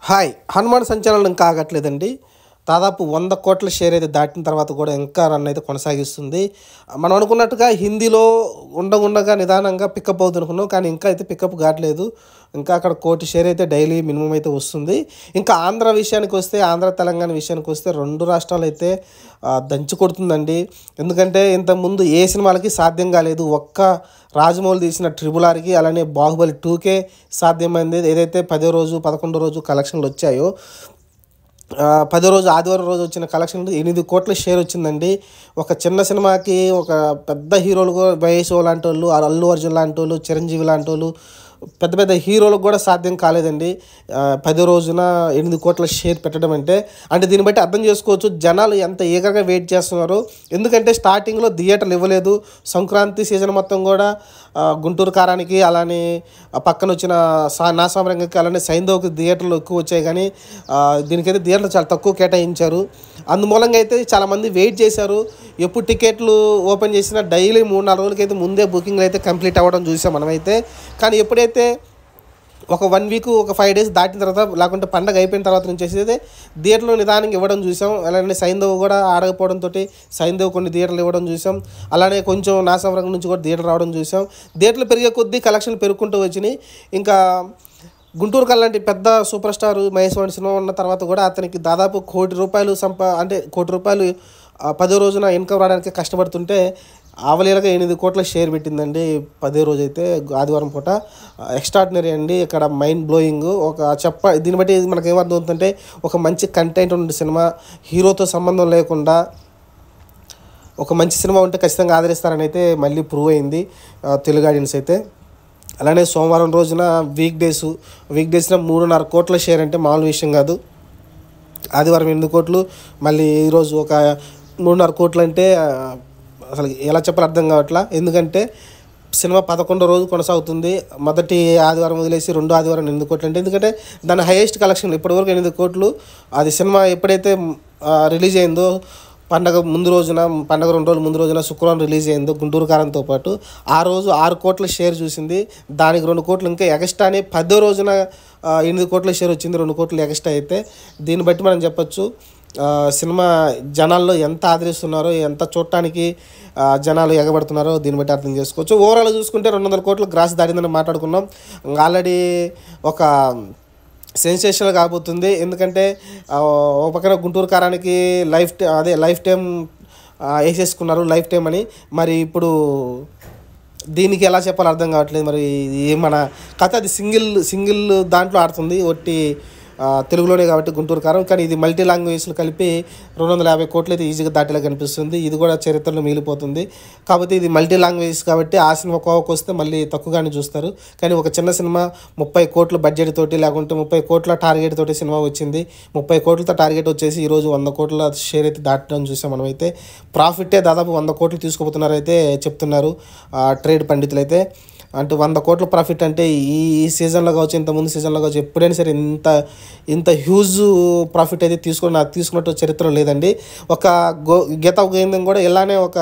Hi! Hanuman సంచలనం ఇంకా ఆగట్లేదండి. దాదాపు 100 కోట్ల షేర్ అయితే దాటిన తర్వాత కూడా ఇంకా రన్ అయితే కొనసాగిస్తుంది. మనం అనుకున్నట్టుగా హిందీలో ఉండగా నిదానంగా పికప్ అవుతుందనుకున్నాం. కానీ ఇంకా అయితే పికప్ కావట్లేదు. ఇంకా అక్కడ 1 కోటి షేర్ అయితే డైలీ మినిమమ్ అయితే వస్తుంది. ఇంకా ఆంధ్ర విషయానికి వస్తే, ఆంధ్ర తెలంగాణ విషయానికి వస్తే 2 రాష్ట్రాలు అయితే దంచి కొడుతుందండి. ఎందుకంటే ఇంతకుముందు ఏ సినిమాలకి సాధ్యం కాలేదు. ఒక్క రాజమౌళి తీసిన 'ట్రిపుల్ ఆర్'కి, అలానే 'బాహుబలి 2'కే సాధ్యమైంది. ఏదైతే 10వ రోజు, 11వ రోజు కలెక్షన్లు వచ్చాయో, 10వ రోజు ఆదివారం రోజు వచ్చిన కలెక్షన్లు 8 కోట్ల షేర్ వచ్చిందండి. ఒక చిన్న సినిమాకి ఒక పెద్ద హీరోలు మహేష్ లాంటి వాళ్ళు, అల్లు అర్జున్ లాంటి వాళ్ళు, చిరంజీవి లాంటి వాళ్ళు, పెద్ద పెద్ద హీరోలకు కూడా సాధ్యం కాలేదండి 10వ రోజున 8 కోట్ల షేర్ పెట్టడం అంటే దీన్ని బట్టి అర్థం చేసుకోవచ్చు జనాలు ఎంత ఈగర్గా వెయిట్ చేస్తున్నారు. ఎందుకంటే స్టార్టింగ్లో థియేటర్లు ఇవ్వలేదు. సంక్రాంతి సీజన్ మొత్తం కూడా గుంటూరు కారానికి, అలానే పక్కన వచ్చిన నా సామ్రాజ్యానికి, అలానే సైంధవ్కి థియేటర్లు ఎక్కువ వచ్చాయి. కానీ దీనికైతే థియేటర్లు చాలా తక్కువ కేటాయించారు. అందుమూలంగా అయితే చాలామంది వెయిట్ చేశారు. ఎప్పుడు టికెట్లు ఓపెన్ చేసినా డైలీ 3-4 రోజులకైతే ముందే బుకింగ్లు అయితే కంప్లీట్ అవ్వడం చూసాం మనమైతే. కానీ ఎప్పుడైతే ఒక 1 వీక్, ఒక 5 డేస్ దాటిన తర్వాత, లేకుంటే పండగ అయిపోయిన తర్వాత నుంచి అయితే థియేటర్లో నిదానంగా ఇవ్వడం చూసాం. అలానే సైంధవ్ కూడా ఆడకపోవడంతో సైంధవ్ కొన్ని థియేటర్లు ఇవ్వడం చూసాం. అలానే కొంచెం నా సంవత్సరం నుంచి కూడా థియేటర్ రావడం చూసాం. థియేటర్లు పెరిగే కొద్దీ కలెక్షన్లు పెరుగుకుంటూ వచ్చినాయి. ఇంకా గుంటూరు కల్లాంటి పెద్ద సూపర్ స్టార్ మహేష్ వాడి సినిమా ఉన్న తర్వాత కూడా అతనికి దాదాపు 1 కోటి రూపాయలు 1 కోటి రూపాయలు 10వ రోజున ఇన్కమ్ రావడానికి కష్టపడుతుంటే ఆవలీలగా 8 కోట్ల షేర్ పెట్టిందండి 10వ రోజు అయితే, ఆదివారం పూట. ఎక్స్ట్రాడినరీ అండి. ఇక్కడ మైండ్ బ్లోయింగ్. దీన్ని బట్టి మనకు ఏమర్థం అవుతుందంటే, ఒక మంచి కంటెంట్ ఉన్న సినిమా, హీరోతో సంబంధం లేకుండా ఒక మంచి సినిమా ఉంటే ఖచ్చితంగా ఆదరిస్తారని అయితే మళ్ళీ ప్రూవ్ అయింది తెలుగు ఆడియన్స్ అయితే. అలానే సోమవారం రోజున వీక్ డేస్న 3.5 కోట్ల షేర్ అంటే మామూలు విషయం కాదు. ఆదివారం 8 కోట్లు, మళ్ళీ ఈరోజు ఒక 3.5 కోట్లు అంటే అసలు ఎలా చెప్పాలో అర్థం కావట్లా. ఎందుకంటే సినిమా 11వ రోజు కొనసాగుతుంది. మొదటి ఆదివారం వదిలేసి 2వ ఆదివారం 8 కోట్లు అంటే, ఎందుకంటే దాని హైయెస్ట్ కలెక్షన్ ఇప్పటివరకు 8 కోట్లు. అది సినిమా ఎప్పుడైతే రిలీజ్ అయిందో, పండగ 2 రోజుల ముందు రోజున శుక్రవారం రిలీజ్ అయిందో గుంటూరు కారంతో పాటు, ఆ రోజు 6 కోట్ల షేర్ చూసింది. దానికి 2 కోట్లు ఇంకా ఎక్స్ట్రానే 10వ రోజున 8 కోట్ల షేర్ వచ్చింది, 2 కోట్లు ఎక్స్ట్రా అయితే. దీన్ని బట్టి మనం చెప్పొచ్చు సినిమా జనాల్లో ఎంత ఆదరిస్తున్నారో, ఎంత చూడటానికి జనాలు ఎగబడుతున్నారో దీన్ని బట్టి అర్థం చేసుకోవచ్చు. ఓవరాల్ చూసుకుంటే 200 కోట్లు గ్రాస్ దాటిందని మాట్లాడుకున్నాం. ఆల్రెడీ ఒక సెన్సేషనల్ కాబోతుంది. ఎందుకంటే ఒక పక్కన గుంటూరు కారానికి లైఫ్ టైం వేసేసుకున్నారు, లైఫ్ టైం అని. మరి ఇప్పుడు దీనికి ఎలా చెప్పాలో అర్థం కావట్లేదు. మరి మన కథ అది సింగిల్ దాంట్లో ఆడుతుంది, ఒట్టి తెలుగులోనే కాబట్టి గుంటూరు కారం. కానీ ఇది మల్టీ లాంగ్వేజ్లు కలిపి 250 కోట్లు అయితే ఈజీగా దాటేలా కనిపిస్తుంది. ఇది కూడా చరిత్రలో మిగిలిపోతుంది. కాకపోతే ఇది మల్టీ లాంగ్వేజ్ కాబట్టి ఆ సినిమా కోవకు వస్తే మళ్ళీ తక్కువగానే చూస్తారు. కానీ ఒక చిన్న సినిమా 30 కోట్ల బడ్జెట్ తోటి, లేకుంటే 30 కోట్ల టార్గెట్ తోటి సినిమా వచ్చింది. 30 కోట్లతో టార్గెట్ వచ్చేసి ఈరోజు 100 కోట్ల షేర్ అయితే దాటడం చూసాం మనమైతే. ప్రాఫిటే దాదాపు 100 కోట్లు తీసుకుపోతున్నారైతే చెప్తున్నారు ట్రేడ్ పండితులు అయితే. అంటే 100 కోట్ల ప్రాఫిట్ అంటే ఈ సీజన్లో కావచ్చు, ఇంతకుముందు సీజన్లో కావచ్చు, ఎప్పుడైనా సరే ఇంత హ్యూజ్ ప్రాఫిట్ అయితే తీసుకున్నట్టు చరిత్ర లేదండి. ఒక గీత గోవిందం కూడా ఇలానే ఒక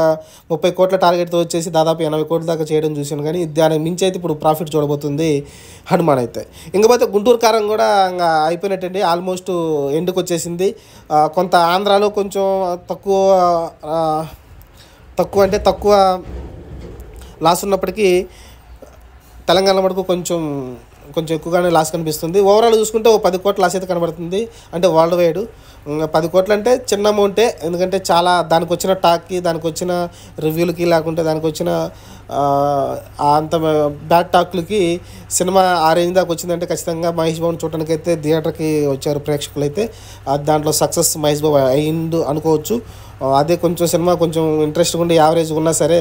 30 కోట్ల టార్గెట్తో వచ్చేసి దాదాపు 80 కోట్ల దాకా చేయడం చూసాను. కానీ దానికి మించి అయితే ఇప్పుడు ప్రాఫిట్ చూడబోతుంది హనుమాన్ అయితే. ఇంకపోతే గుంటూరు కారం కూడా ఇంకా అయిపోయినట్టండి, ఆల్మోస్ట్ ఎండ్కి వచ్చేసింది. కొంత ఆంధ్రాలో కొంచెం తక్కువ లాస్ ఉన్నప్పటికీ తెలంగాణ మటుకు కొంచెం ఎక్కువగానే లాస్ కనిపిస్తుంది. ఓవరాల్ చూసుకుంటే 10 కోట్ల లాస్ అయితే కనబడుతుంది. అంటే వరల్డ్ వైడ్ 10 కోట్లు అంటే చిన్న అమౌంటే. ఎందుకంటే చాలా దానికి వచ్చిన టాక్కి, దానికి వచ్చిన రివ్యూలకి, లేకుంటే దానికి వచ్చిన అంత బ్యాడ్ టాక్లకి సినిమా ఆ రేంజ్ దాకా వచ్చిందంటే ఖచ్చితంగా మహేష్ బాబుని చూడటానికి అయితే థియేటర్కి వచ్చారు ప్రేక్షకులు అయితే. దాంట్లో సక్సెస్ మహేష్ బాబు అయిండు అనుకోవచ్చు. అదే కొంచెం సినిమా కొంచెం ఇంట్రెస్ట్గా ఉండి యావరేజ్గా ఉన్నా సరే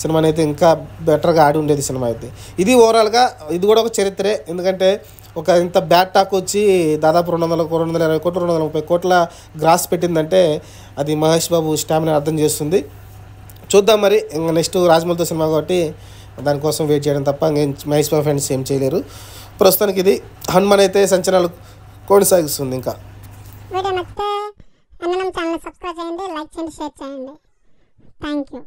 సినిమాని అయితే ఇంకా బెటర్గా ఆడి ఉండేది సినిమా అయితే. ఇది ఓవరాల్గా ఇది కూడా ఒక చరిత్రే. ఎందుకంటే ఒక ఇంత బ్యాడ్ టాక్ వచ్చి దాదాపు 220 కోట్లు 230 కోట్ల గ్రాస్ పెట్టిందంటే అది మహేష్ బాబు స్టామినా అర్థం చేస్తుంది. చూద్దాం మరి. ఇంకా నెక్స్ట్ రాజమౌళితో సినిమా కాబట్టి దానికోసం వెయిట్ చేయడం తప్ప ఇంకేం మహేష్ బాబు ఫ్రెండ్స్ ఏం చేయలేరు. ప్రస్తుతానికి ఇది హనుమాన్ అయితే సంచలనాలు కొనసాగిస్తుంది. ఇంకా వీడియో నచ్చితే ఛానల్ సబ్స్క్రైబ్ చేయండి, లైక్ చేయండి, షేర్ చేయండి. Thank you.